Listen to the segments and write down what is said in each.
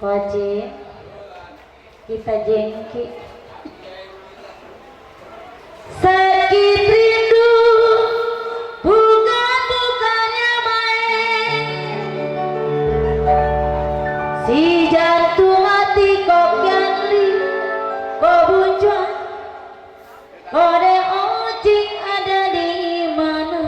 Wajib kita jengki sakit rindu bukannya main si jantung hati kok ganli kok buncang kode ocing ada di mana.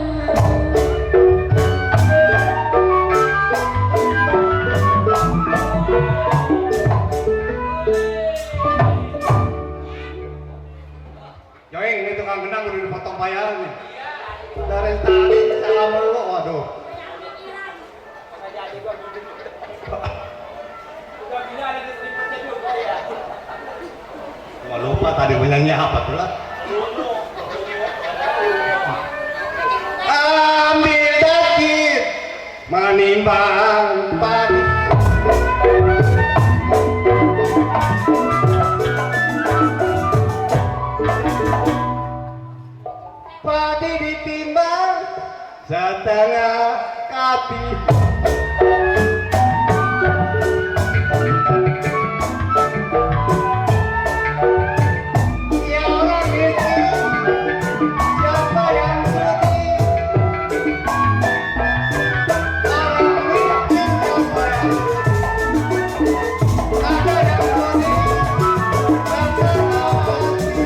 Joing, ini tukang genang udah dipotong bayaran nih. Dari tadi salah mulu, waduh. Wah, lupa tadi bilangnya apa tuh lah. Ambil daging, menimbang padi. Padi ditimbang setengah kati. Ya orang itu siapa yang sudi? Orang miskin siapa yang sudi? Ada yang sudi setengah hati.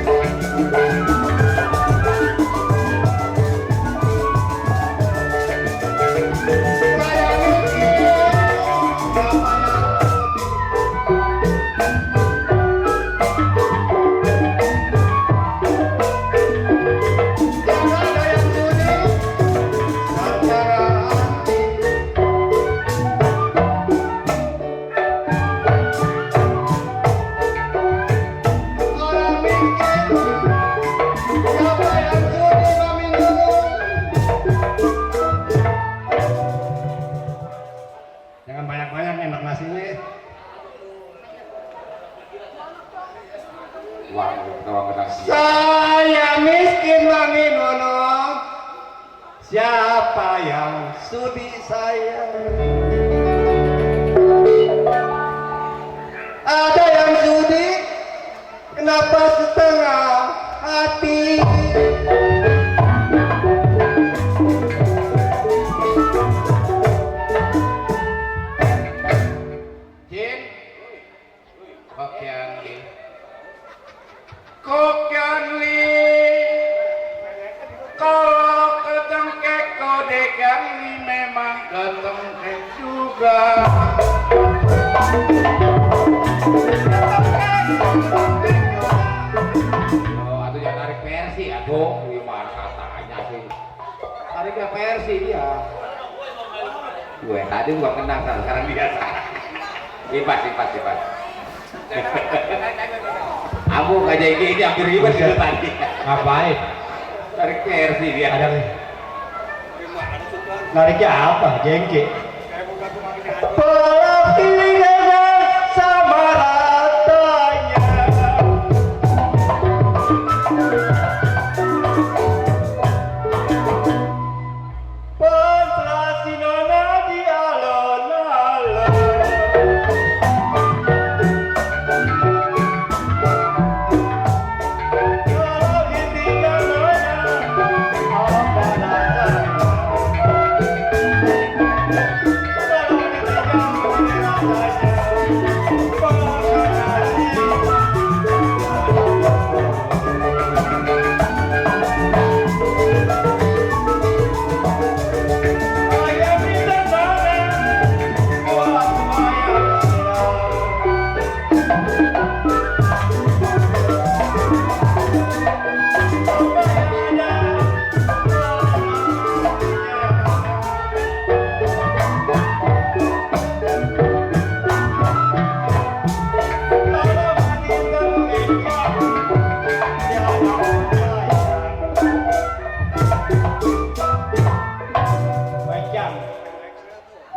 Jangan banyak-banyak enak nasinya. Uang nasi. Saya miskin wangi nolong. Siapa yang sudi saya? Ada yang sudi? Kenapa setengah hati? Kokyanli kalau ketengkek kodekanli memang ketengkek juga. Oh, atau jangan tarik versi, aduh, gimana katanya sih? Tariknya versi dia. Gue tadi gua kenal sekarang biasa. Ipas. Aku nggak jadi ini hampir ribet itu tadi. Ngapain? Tarik versi dia. Ada nih. Nariknya apa? Jengke. Pelapirannya sama ratanya. Pentrasi nona di alon-alon. Kalau ditinggal nona, apa rasanya? Kalau ditinggal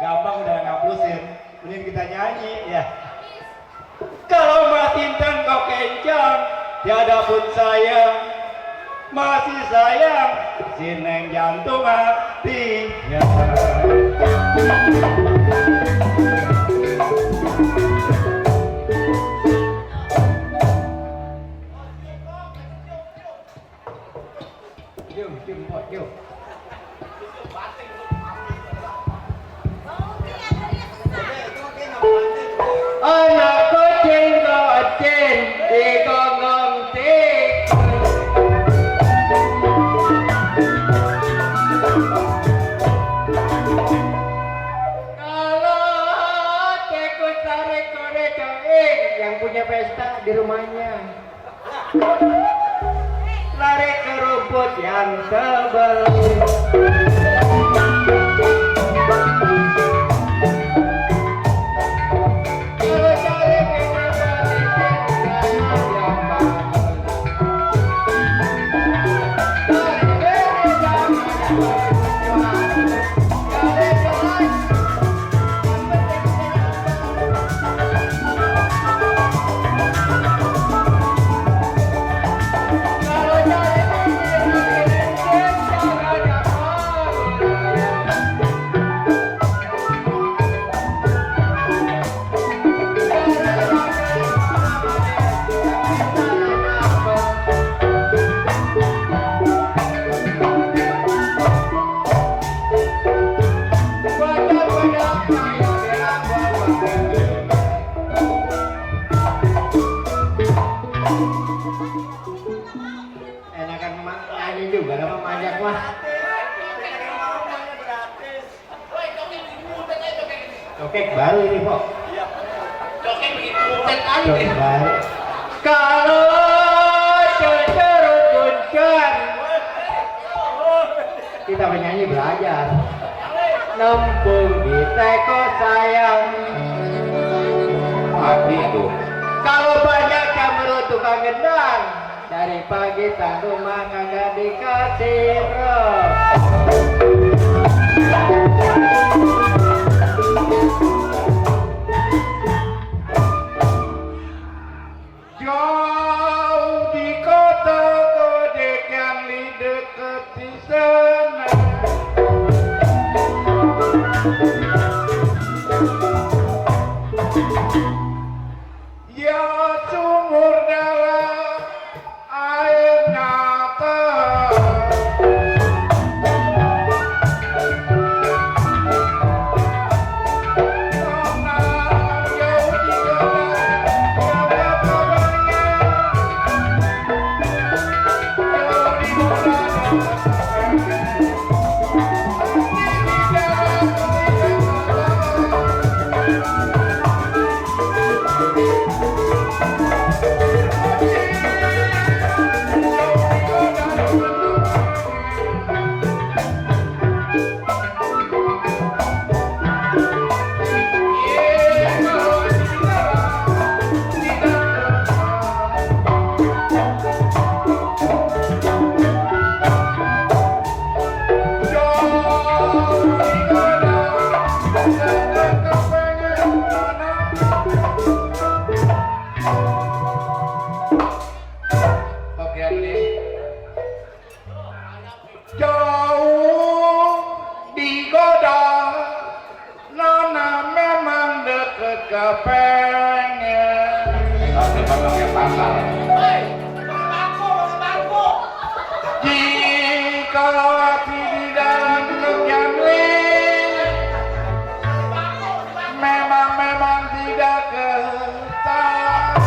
gampang udah ngaplusin, mending kita nyanyi ya. Kalau mati kau kencang, tiada pun sayang, masih sayang, sineng jantung hatinya. Yuk. Anak kucing kucing di gonggong tikus. Kalau tikus tarik korek yang punya pesta di rumahnya, lari ke rumput yang tebal. Enakan nyanyi juga lama manjak mah. Cokek baru ini kok. Cokek baru. Kalau cecerutkan, kita menyanyi belajar. Nempung di teko sayang. Mati itu. Kalau banyak kamu tukang gendang, dari pagi tak rumah kagak dikasih rok. Jauh di kota gede yang di deket di sana. Ya sumur dalam air nyata. kepengen. Kalau pakai pasar. Jika hati di dalam kekiamin memang tidak ketat.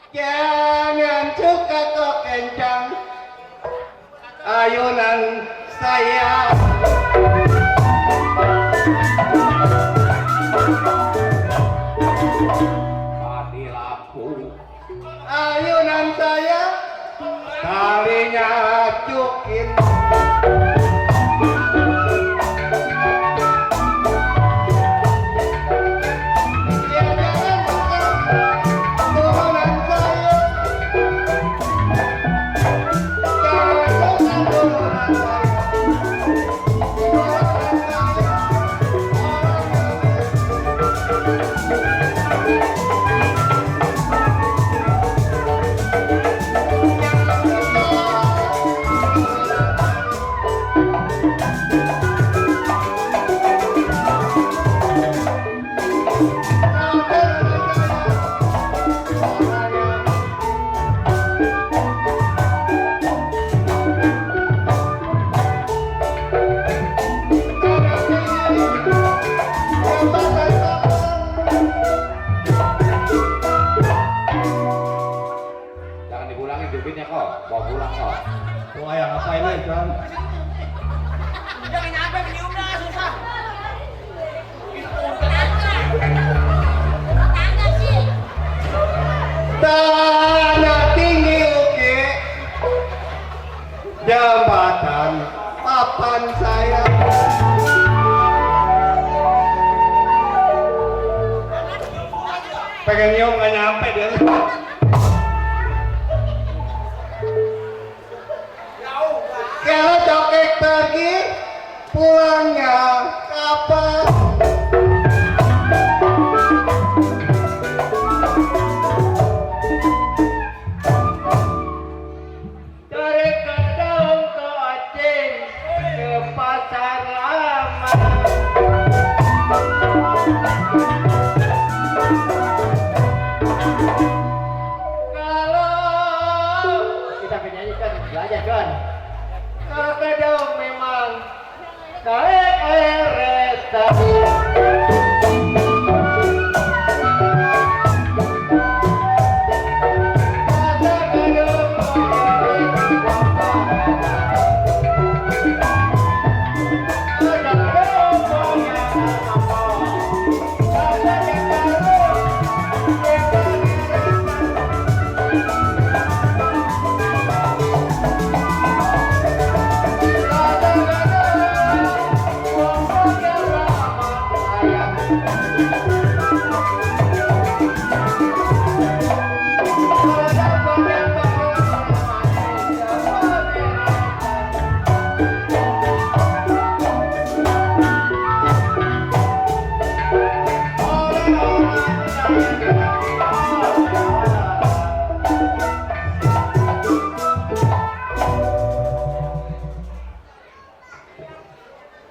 Jangan suka kok kencang ayunan saya. Mati lampu. Ayunan saya talinya acukin. Ya jangan bukan turunan saya. Jangan bukan turunan saya. Turunan saya. Jangan dipulangin duitnya kok. Bawa pulang kok. Tuh ayah ngapain nih kan? Tanah tinggi uki jembatan papan saya. Pengen nyium nggak nyampe dia. Kalau cokek pergi pulangnya kapan? Dari Kedung ke Aceh ke Pasar Lama. Kalau kita penyanyikan belajar kan? Ke Kedung memang KRS.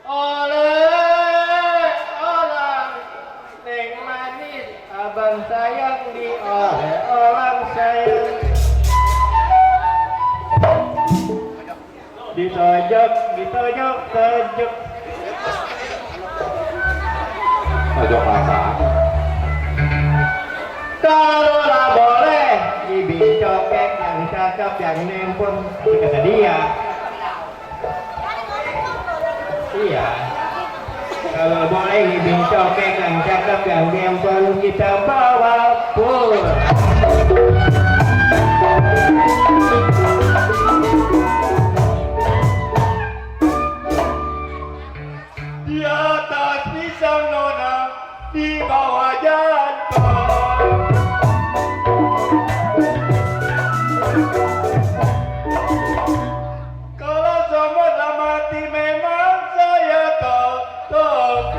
Oleh orang neng manis, abang sayang dioleh orang sayang. Ditojok, tojok. Pojok pasar. Kalau lah boleh, ibing cokek yang cakep yang nempel, tapi kata dia. Iya. Kalau boleh ibing cokek yang cakep yang nempel kita bawa pulang. Di atas pisang nona, di bawah jantung. Kalau semut mati memang saya tutup.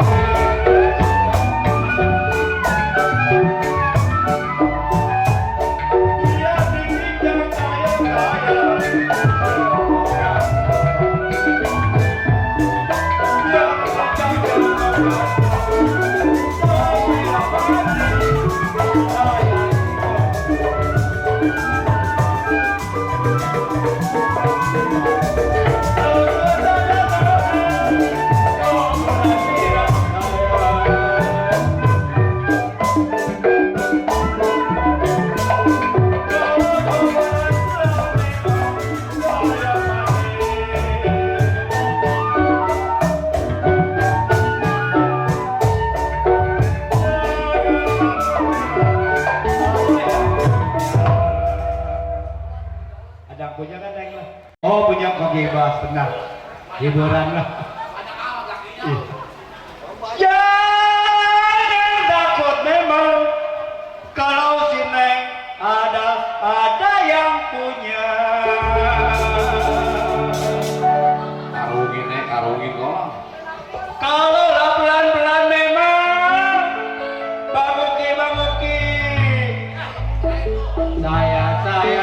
Ada punya kan Neng lah. Oh punya kok bebas tenang. Hiburan lah. Jangan takut memang kalau si Neng ada yang punya. Karungin kok. Kalau lah pelan-pelan memang Bang Muki saya jadi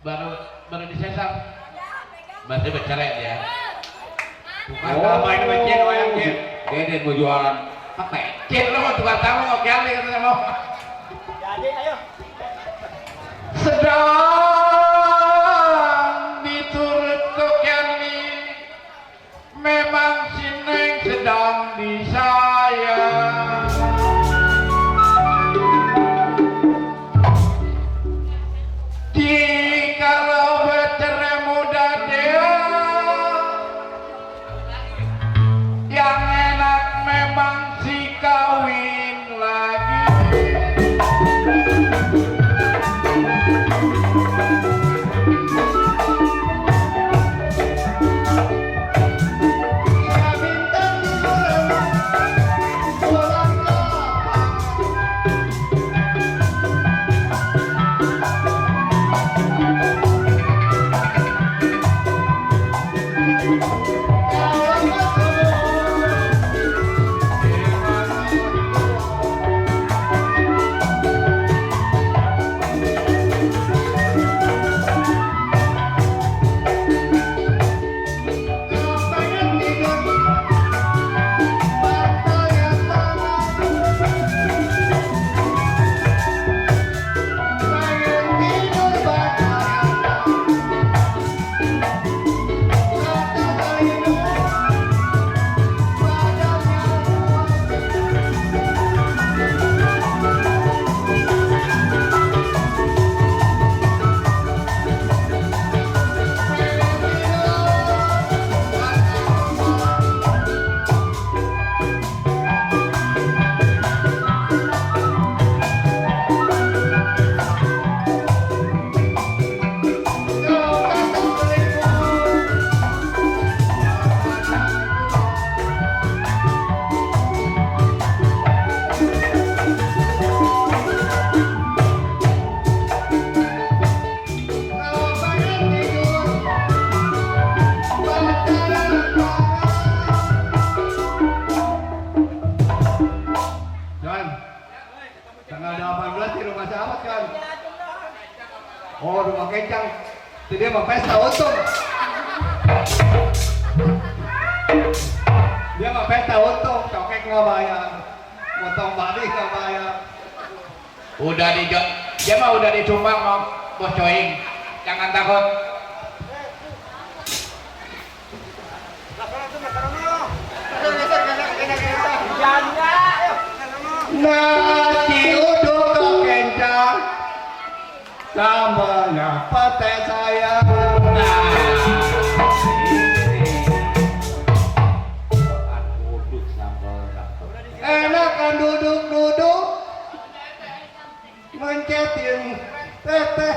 baru disesar. Masih bercerai dia. Bukan main macet wayang cit. Deden mau jualan apa? Cit lo mau tukar tamu mau kali katanya mau. Jadi ayo. Sedang diturut kokeni, memang si Neng sedang disayang. Jikalau bercerai muda dia, yang enak memang si kawin lagi. Tanggal 18 di rumah sahabat kan. Oh, rumah kencang. Itu dia mau pesta untung. Dia mau pesta untung, cokek nggak bayar, potong babi nggak bayar. Udah dia mah udah dicumbang mau bos coing. Jangan takut. Nasi uduk kau kencang, sambalnya pete sayang. Uduk sambal. Enakan duduk-duduk, mencetin teteh.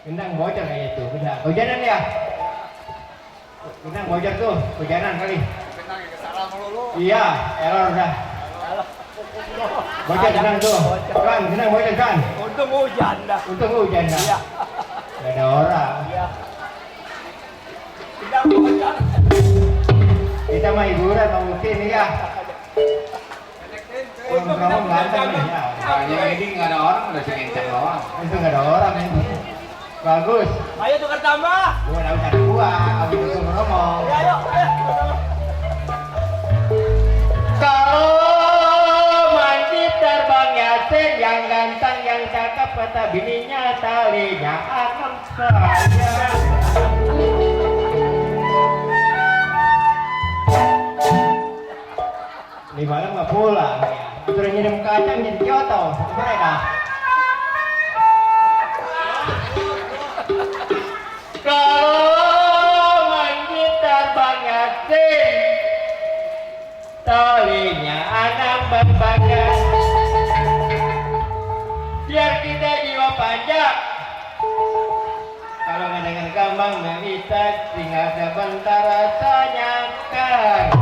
Gendang bocor kayak itu, udah. Hujanan ya? Gendang bocor tuh, hujanan kali. Iya, error dah. Bocor gendang tuh. Kan, gendang bocor kan? Untung hujan dah. Untung hujan dah. Iya. Gak ada orang. Iya. Tidak hujan. Kita mah hiburan mau mungkin ya. Kamu ganteng nih ya. Hanya ini nggak ada orang, udah sekencang doang. Itu nggak ada orang ini. Bagus. Ayo tukar tambah. Gua udah usah gua, abis itu ngomong. Ayo, ayo. Kalau mandi terbangnya sen yang ganteng yang cakep kata bininya talinya akan saya. Di malam nggak pulang ya. Sudah nyirim kacang jadi Kyoto. Gimana dah? Kalau mandi terbangnya sen talinya anak berbagai biar kita jiwa panjang. Kalau ngedengar gampang bisa tinggal sebentar rasanya kan.